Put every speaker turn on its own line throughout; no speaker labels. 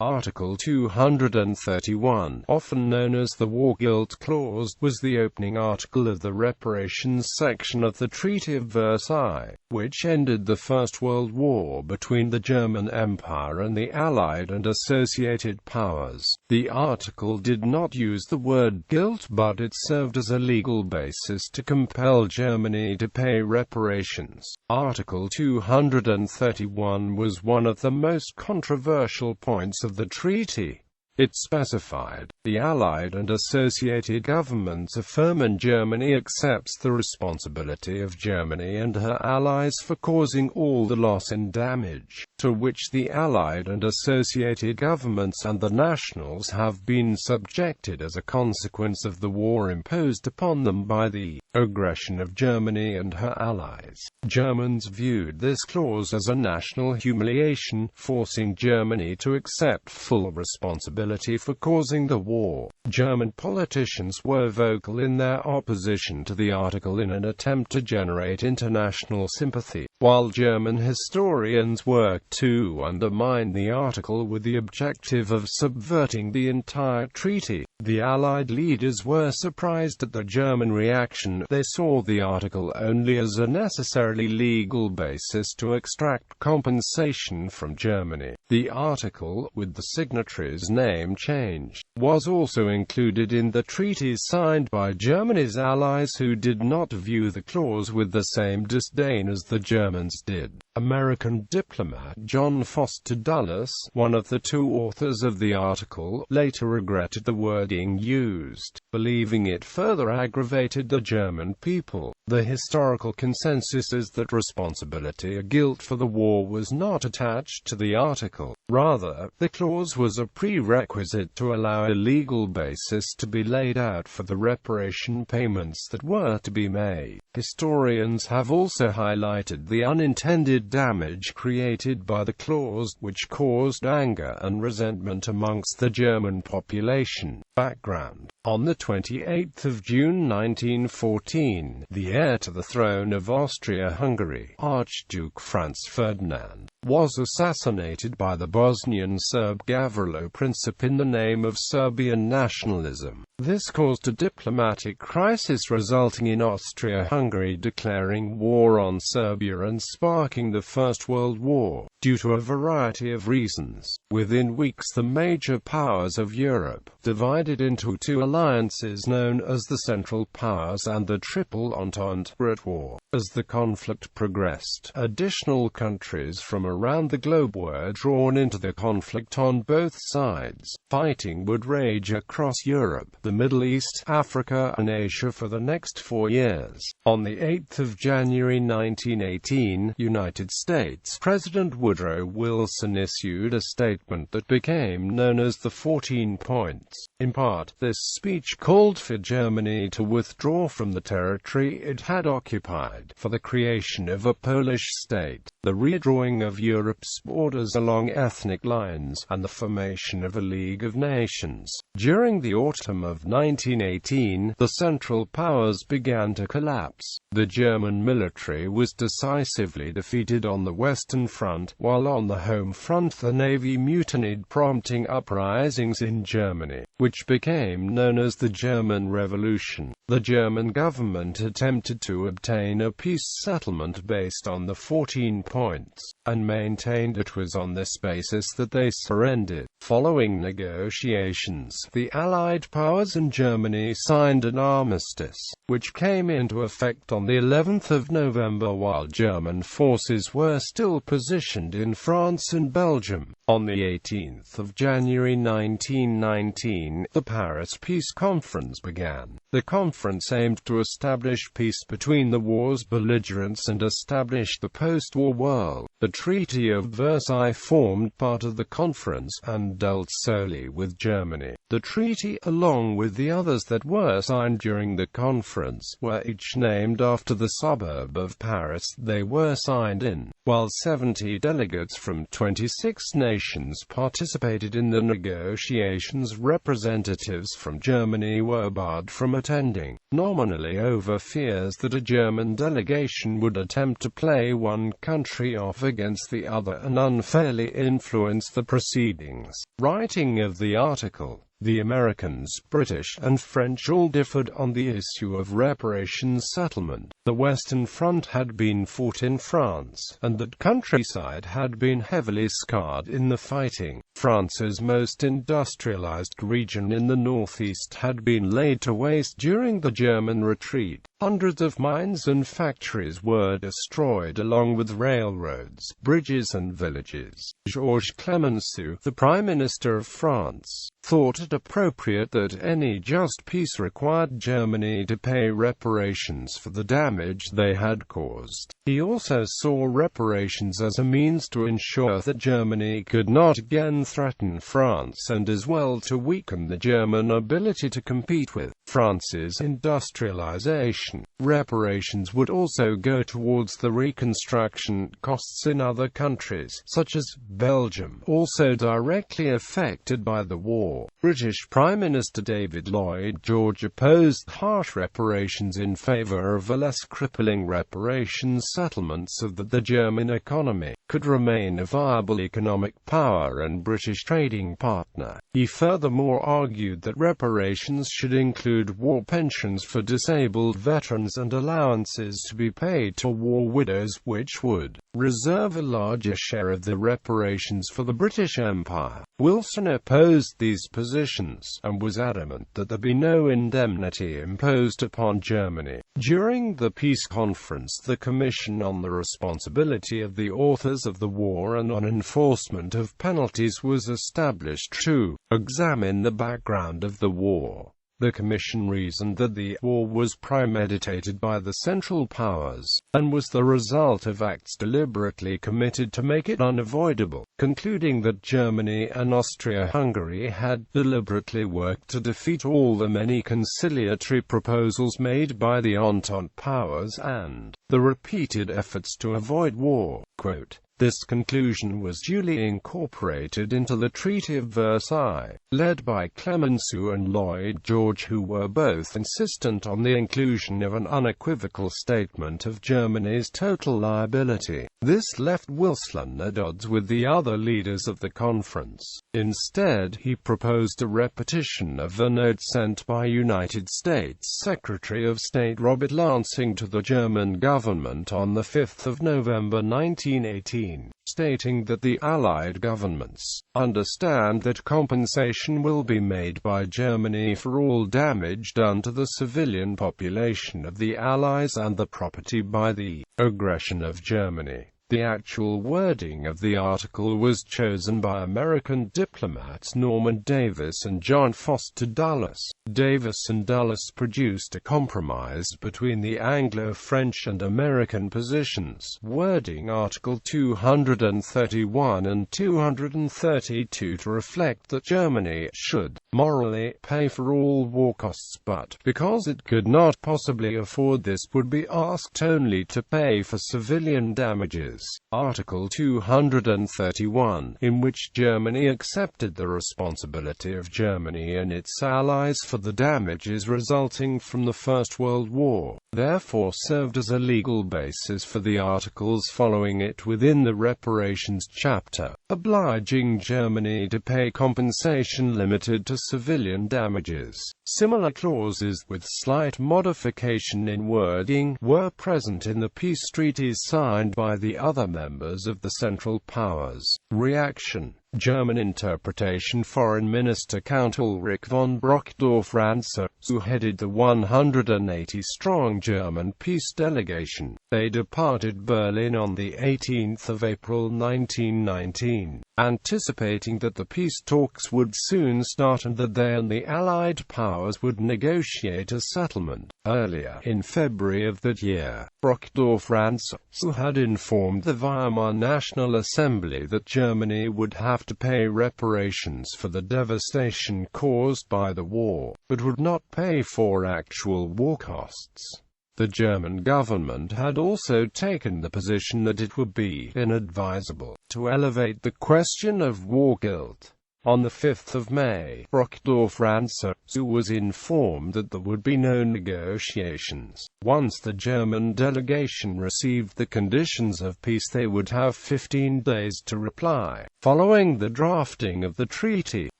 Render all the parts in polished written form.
Article 231, often known as the War Guilt Clause, was the opening article of the reparations section of the Treaty of Versailles, which ended the First World War between the German Empire and the Allied and Associated Powers. The article did not use the word guilt, but it served as a legal basis to compel Germany to pay reparations. Article 231 was one of the most controversial points of the treaty. It specified, the Allied and Associated Governments affirm and Germany accepts the responsibility of Germany and her allies for causing all the loss and damage, to which the Allied and Associated Governments and the nationals have been subjected as a consequence of the war imposed upon them by the aggression of Germany and her allies. Germans viewed this clause as a national humiliation, forcing Germany to accept full responsibility for causing the war. German politicians were vocal in their opposition to the article in an attempt to generate international sympathy, while German historians worked to undermine the article with the objective of subverting the entire treaty. The Allied leaders were surprised at the German reaction. They saw the article only as a necessarily legal basis to extract compensation from Germany. The article, with the signatories' name changed, was also included in the treaties signed by Germany's allies, who did not view the clause with the same disdain as the Germans did. American diplomat John Foster Dulles, one of the two authors of the article, later regretted the wording used, believing it further aggravated the German people. The historical consensus is that responsibility or guilt for the war was not attached to the article. Rather, the clause was a prerequisite to allow a legal basis to be laid out for the reparation payments that were to be made. Historians have also highlighted the unintended damage created by the clause, which caused anger and resentment amongst the German population. Background: on the 28th of June 1914, the heir to the throne of Austria-Hungary, Archduke Franz Ferdinand, was assassinated by the Bosnian Serb Gavrilo Princip in the name of Serbian nationalism. This caused a diplomatic crisis, resulting in Austria-Hungary declaring war on Serbia and sparking the First World War, due to a variety of reasons. Within weeks, the major powers of Europe divided into two alliances known as the Central Powers and the Triple Entente were at war. As the conflict progressed, additional countries from around the globe were drawn into the conflict on both sides. Fighting would rage across Europe, the Middle East, Africa, and Asia for the next 4 years. On the 8th of January 1918, United States President Woodrow Wilson issued a statement that became known as the 14 Points. In part, this speech called for Germany to withdraw from the territory it had occupied, for the creation of a Polish state, the redrawing of Europe's borders along ethnic lines, and the formation of a League of Nations. During the autumn of 1918, the Central Powers began to collapse. The German military was decisively defeated on the Western Front, while on the home front the Navy mutinied, prompting uprisings in Germany, which became known as the German Revolution. The German government attempted to obtain a peace settlement based on the 14 Points, and maintained it was on this basis that they surrendered. Following negotiations, the Allied powers and Germany signed an armistice, which came into effect on the 11th of November while German forces were still positioned in France and Belgium. On the 18th of January 1919, the Paris Peace Conference began. The conference aimed to establish peace between the war's belligerents and establish the post-war world. The Treaty of Versailles formed part of the conference, and dealt solely with Germany. The treaty, along with the others that were signed during the conference, were each named after the suburb of Paris they were signed in. while 70 delegates from 26 nations participated in the negotiations. Representatives from Germany were barred from attending, nominally over fears that a German delegation would attempt to play one country off against the other and unfairly influence the proceedings. Writing of the article, the Americans, British, and French all differed on the issue of reparations settlement. The Western Front had been fought in France, and that countryside had been heavily scarred in the fighting. France's most industrialized region in the northeast had been laid to waste during the German retreat. Hundreds of mines and factories were destroyed along with railroads, bridges and villages. Georges Clemenceau, the Prime Minister of France, thought it appropriate that any just peace required Germany to pay reparations for the damage they had caused. He also saw reparations as a means to ensure that Germany could not again threaten France and as well to weaken the German ability to compete with France's industrialization. Reparations would also go towards the reconstruction costs in other countries, such as Belgium, also directly affected by the war. British Prime Minister David Lloyd George opposed harsh reparations in favour of a less crippling reparations settlement so that the German economy could remain a viable economic power and British trading partner. He furthermore argued that reparations should include war pensions for disabled veterans and allowances to be paid to war widows, which would reserve a larger share of the reparations for the British Empire. Wilson opposed these positions, and was adamant that there be no indemnity imposed upon Germany. During the peace conference, the Commission on the Responsibility of the Authors of the War and on Enforcement of Penalties was established to examine the background of the war. The Commission reasoned that the war was premeditated by the Central Powers, and was the result of acts deliberately committed to make it unavoidable, concluding that Germany and Austria-Hungary had deliberately worked to defeat all the many conciliatory proposals made by the Entente Powers and the repeated efforts to avoid war. Quote, "This conclusion was duly incorporated into the Treaty of Versailles, led by Clemenceau and Lloyd George, who were both insistent on the inclusion of an unequivocal statement of Germany's total liability. This left Wilson at odds with the other leaders of the conference. Instead, he proposed a repetition of the note sent by United States Secretary of State Robert Lansing to the German government on the 5th of November 1918. Stating that the Allied governments understand that compensation will be made by Germany for all damage done to the civilian population of the Allies and the property by the aggression of Germany. The actual wording of the article was chosen by American diplomats Norman Davis and John Foster Dulles. Davis and Dulles produced a compromise between the Anglo-French and American positions, wording Article 231 and 232 to reflect that Germany should morally pay for all war costs, but, because it could not possibly afford this, would be asked only to pay for civilian damages. Article 231, in which Germany accepted the responsibility of Germany and its allies for the damages resulting from the First World War, therefore served as a legal basis for the articles following it within the reparations chapter, obliging Germany to pay compensation limited to civilian damages. Similar clauses, with slight modification in wording, were present in the peace treaties signed by the other members of the Central Powers. Reaction: German interpretation. Foreign Minister Count Ulrich von Brockdorff-Ranzer, who headed the 180-strong German peace delegation. They departed Berlin on the 18th of April 1919, anticipating that the peace talks would soon start and that they and the Allied powers would negotiate a settlement. Earlier, in February of that year, Brockdorff-Ranzer, who had informed the Weimar National Assembly that Germany would have to pay reparations for the devastation caused by the war, but would not pay for actual war costs, The German government had also taken the position that it would be inadvisable to elevate the question of war guilt. On the 5th of May, Brockdorff-Rantzau was informed that there would be no negotiations. Once the German delegation received the conditions of peace, they would have 15 days to reply. Following the drafting of the treaty,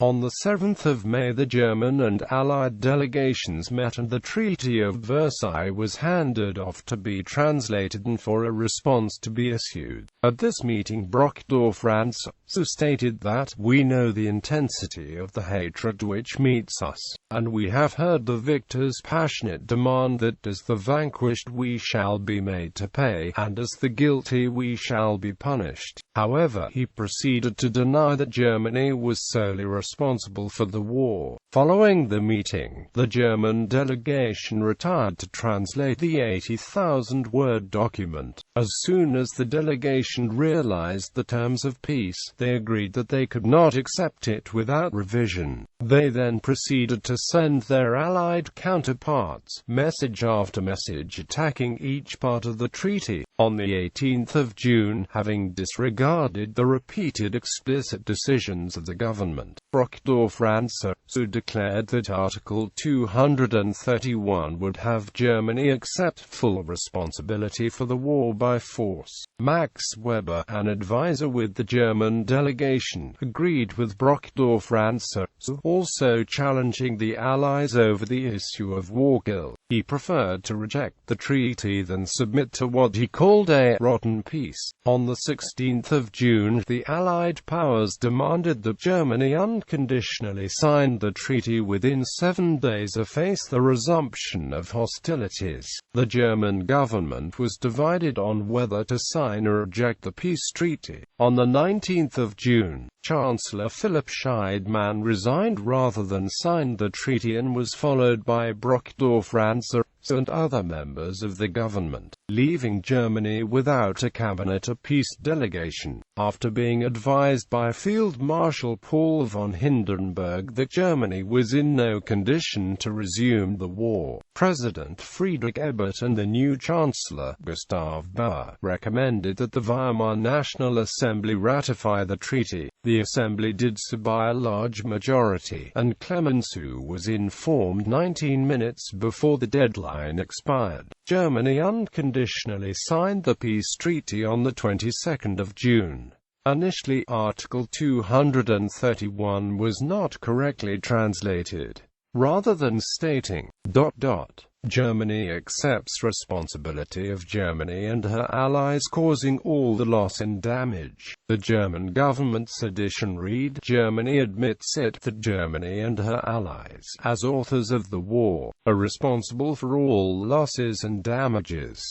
on the 7th of May the German and Allied delegations met and the Treaty of Versailles was handed off to be translated and for a response to be issued. At this meeting Brockdorff-Rantzau stated that, "We know the intensity of the hatred which meets us, and we have heard the victor's passionate demand that as the vanquished we shall be made to pay, and as the guilty we shall be punished." However, he proceeded to deny that Germany was solely responsible for the war. Following the meeting, the German delegation retired to translate the 80,000-word document. As soon as the delegation realized the terms of peace, they agreed that they could not accept it without revision. They then proceeded to send their Allied counterparts, message after message attacking each part of the treaty. On the 18th of June, having disregarded the repeated explicit decisions of the government, Brockdorff-Rantzau declared that Article 231 would have Germany accept full responsibility for the war by force. Max Weber, an advisor with the German delegation, agreed with Brockdorff-Rantzau, also challenging the Allies over the issue of war guilt. He preferred to reject the treaty than submit to what he called a rotten peace. On the 16th of June, the Allied powers demanded that Germany unconditionally sign the treaty within 7 days or face the resumption of hostilities. The German government was divided on whether to sign or reject the peace treaty. On the 19th of June, Chancellor Philipp Scheidemann resigned rather than sign the treaty and was followed by Brockdorff-Rantzau and other members of the government, leaving Germany without a cabinet or peace delegation. After being advised by Field Marshal Paul von Hindenburg that Germany was in no condition to resume the war, President Friedrich Ebert and the new Chancellor, Gustav Bauer, recommended that the Weimar National Assembly ratify the treaty. The Assembly did so by a large majority, and Clemenceau was informed 19 minutes before the deadline expired. Germany unconditionally signed the peace treaty on the 22nd of June. Initially, Article 231 was not correctly translated. Rather than stating, Germany accepts responsibility of Germany and her allies causing all the loss and damage, the German government's edition read, Germany admits it that Germany and her allies, as authors of the war, are responsible for all losses and damages.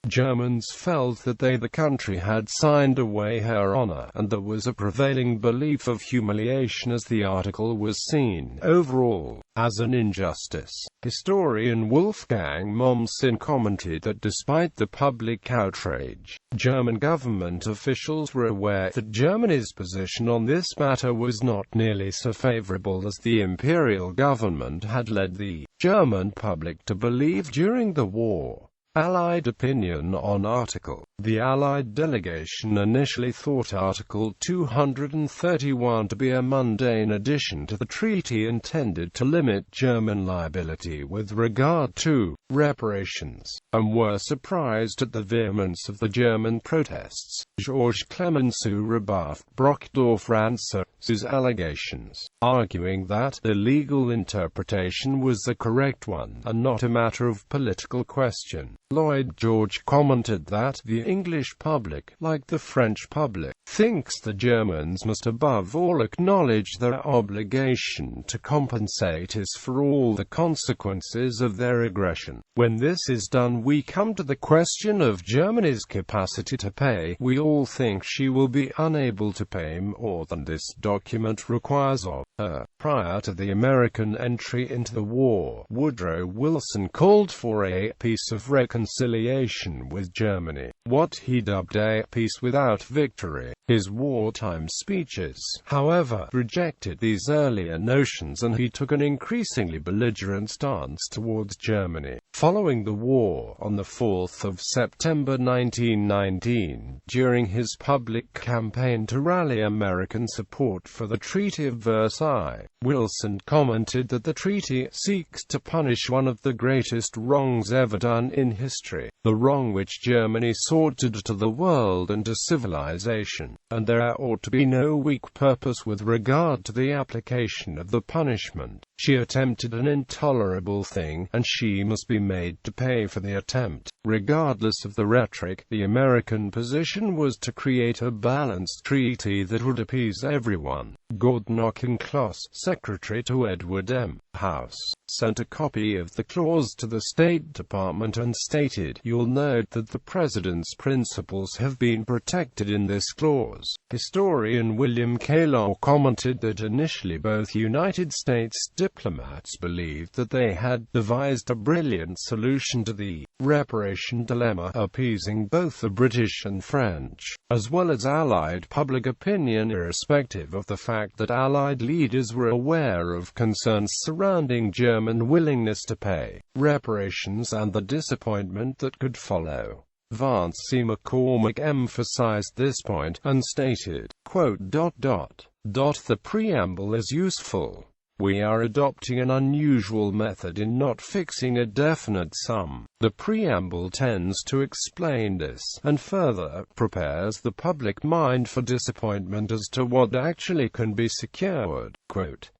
Germans felt that they, the country, had signed away her honor, and there was a prevailing belief of humiliation as the article was seen, overall, as an injustice. Historian Wolfgang Mommsen commented that despite the public outrage, German government officials were aware that Germany's position on this matter was not nearly so favorable as the imperial government had led the German public to believe during the war. Allied opinion on Article. The Allied delegation initially thought Article 231 to be a mundane addition to the treaty intended to limit German liability with regard to reparations, and were surprised at the vehemence of the German protests. Georges Clemenceau rebuffed Brockdorff-Rantzau's allegations, arguing that the legal interpretation was the correct one, and not a matter of political question. Lloyd George commented that the English public, like the French public, thinks the Germans must above all acknowledge their obligation to compensate us for all the consequences of their aggression. When this is done, we come to the question of Germany's capacity to pay. We all think she will be unable to pay more than this document requires of her. Prior to the American entry into the war, Woodrow Wilson called for a peace of reconciliation with Germany, what he dubbed a peace without victory. His wartime speeches, however, rejected these earlier notions and he took an increasingly belligerent stance towards Germany. Following the war, on 4 September 1919, during his public campaign to rally American support for the Treaty of Versailles, Wilson commented that the treaty seeks to punish one of the greatest wrongs ever done in history, the wrong which Germany sought to do to the world and to civilization, and there ought to be no weak purpose with regard to the application of the punishment. She attempted an intolerable thing, and she must be made to pay for the attempt. Regardless of the rhetoric, the American position was to create a balanced treaty that would appease everyone. Gordon Auchincloss, secretary to Edward M. House, sent a copy of the clause to the State Department and stated, "You'll note that the President's principles have been protected in this clause." Historian William K. Law commented that initially both United States diplomats believed that they had devised a brilliant solution to the reparation dilemma, appeasing both the British and French, as well as Allied public opinion, irrespective of the fact that Allied leaders were aware of concerns surrounding German willingness to pay reparations and the disappointment that could follow. Vance C. McCormick emphasized this point, and stated, "The preamble is useful. We are adopting an unusual method in not fixing a definite sum. The preamble tends to explain this, and further, prepares the public mind for disappointment as to what actually can be secured."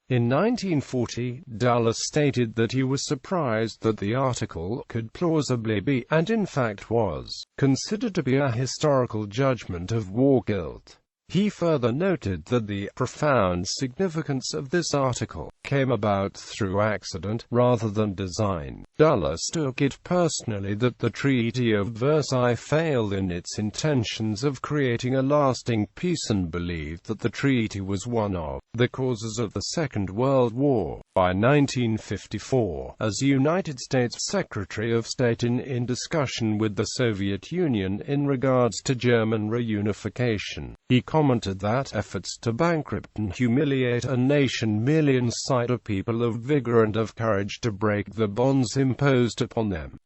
In 1940, Dulles stated that he was surprised that the article could plausibly be, and in fact was, considered to be a historical judgment of war guilt. He further noted that the profound significance of this article came about through accident, rather than design. Dulles took it personally that the Treaty of Versailles failed in its intentions of creating a lasting peace and believed that the treaty was one of the causes of the Second World War. By 1954, as United States Secretary of State in discussion with the Soviet Union in regards to German reunification, he commented that efforts to bankrupt and humiliate a nation merely incite a people of vigor and of courage to break the bonds imposed upon them.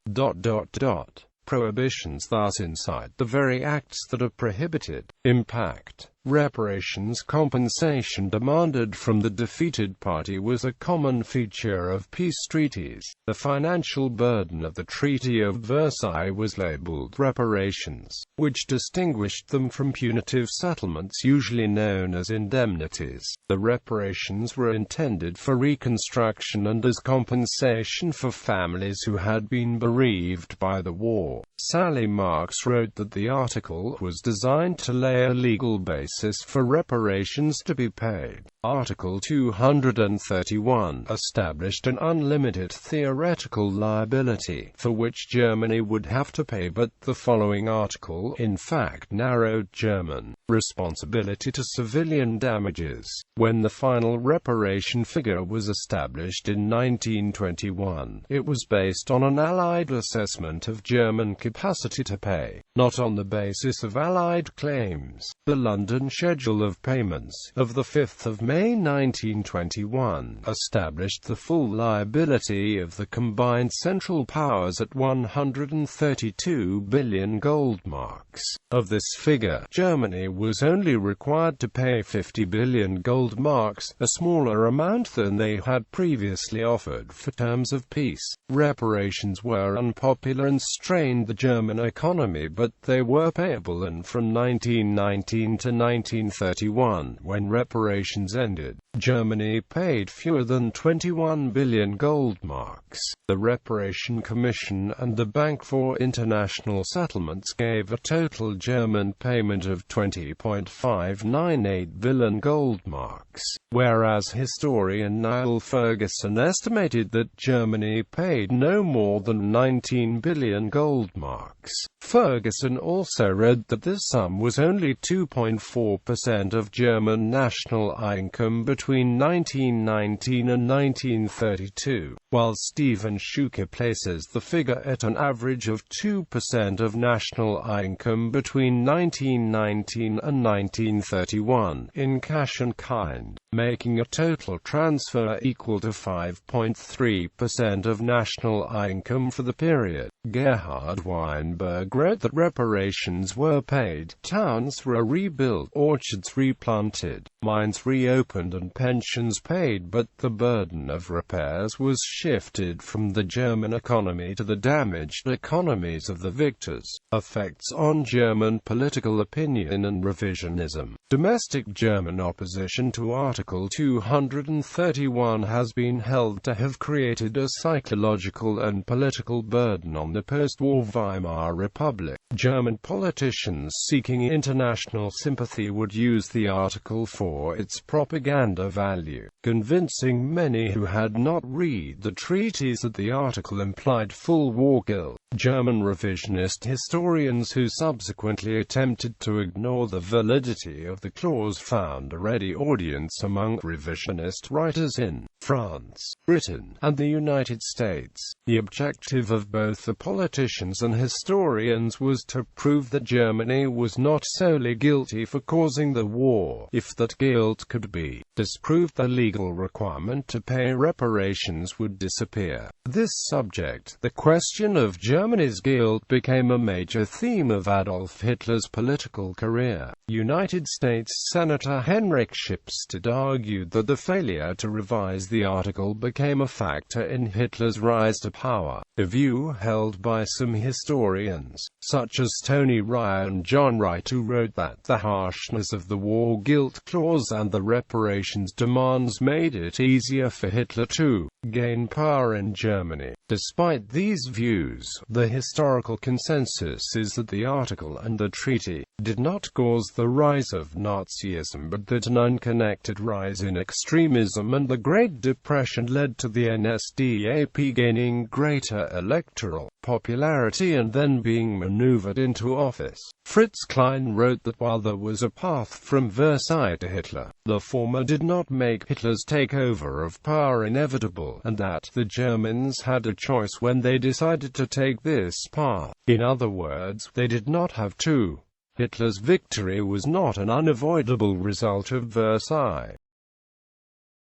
Prohibitions thus incite the very acts that are prohibited. Impact. Reparations compensation demanded from the defeated party was a common feature of peace treaties. The financial burden of the Treaty of Versailles was labeled reparations, which distinguished them from punitive settlements usually known as indemnities. The reparations were intended for reconstruction and as compensation for families who had been bereaved by the war. Sally Marks wrote that the article was designed to lay a legal basis for reparations to be paid. Article 231 established an unlimited theoretical liability, for which Germany would have to pay, but the following article, in fact, narrowed German responsibility to civilian damages. When the final reparation figure was established in 1921, it was based on an Allied assessment of German capacity to pay, not on the basis of Allied claims. The London Schedule of Payments, of 5 May 1921, established the full liability of the combined Central Powers at 132 billion goldmarks. Of this figure, Germany was only required to pay 50 billion goldmarks, a smaller amount than they had previously offered for terms of peace. Reparations were unpopular and strained the German economy, but they were payable, and from 1919 to 1931, when reparations ended, Germany paid fewer than 21 billion goldmarks. The Reparation Commission and the Bank for International Settlements gave a total German payment of 20.598 billion goldmarks, whereas historian Niall Ferguson estimated that Germany paid no more than 19 billion goldmarks. Ferguson also wrote that this sum was only 2.4% of German national income. income between 1919 and 1932, while Stephen Schuker places the figure at an average of 2% of national income between 1919 and 1931, in cash and kind, making a total transfer equal to 5.3% of national income for the period. Gerhard Weinberg wrote that reparations were paid, towns were rebuilt, orchards replanted, mines reopened and pensions paid, but the burden of repairs was shifted from the German economy to the damaged economies of the victors. Effects on German political opinion and revisionism. Domestic German opposition to Article 231 has been held to have created a psychological and political burden on the post-war Weimar Republic. German politicians seeking international sympathy would use the article for its propaganda value, convincing many who had not read the treaties that the article implied full war guilt. German revisionist historians who subsequently attempted to ignore the validity of the clause found a ready audience among revisionist writers in France, Britain, and the United States. The objective of both the politicians and historians was to prove that Germany was not solely guilty for causing the war. If that guilt could be disproved, the legal requirement to pay reparations would disappear. This subject, the question of Germany's guilt, became a major theme of Adolf Hitler's political career. United States Senator Henrik Shipstead argued that the failure to revise the article became a factor in Hitler's rise to power, a view held by some historians, such as Tony Ryer and John Wright, who wrote that the harshness of the war guilt clause and the reparations demands made it easier for Hitler to gain power in Germany. Despite these views, the historical consensus is that the article and the treaty did not cause the rise of Nazism, but that an unconnected rise in extremism and the Great Depression led to the NSDAP gaining greater electoral popularity and then being maneuvered into office. Fritz Klein wrote that while there was a path from Versailles to Hitler, the former did not make Hitler's takeover of power inevitable, and that the Germans had a choice when they decided to take this path. In other words, they did not have to. Hitler's victory was not an unavoidable result of Versailles.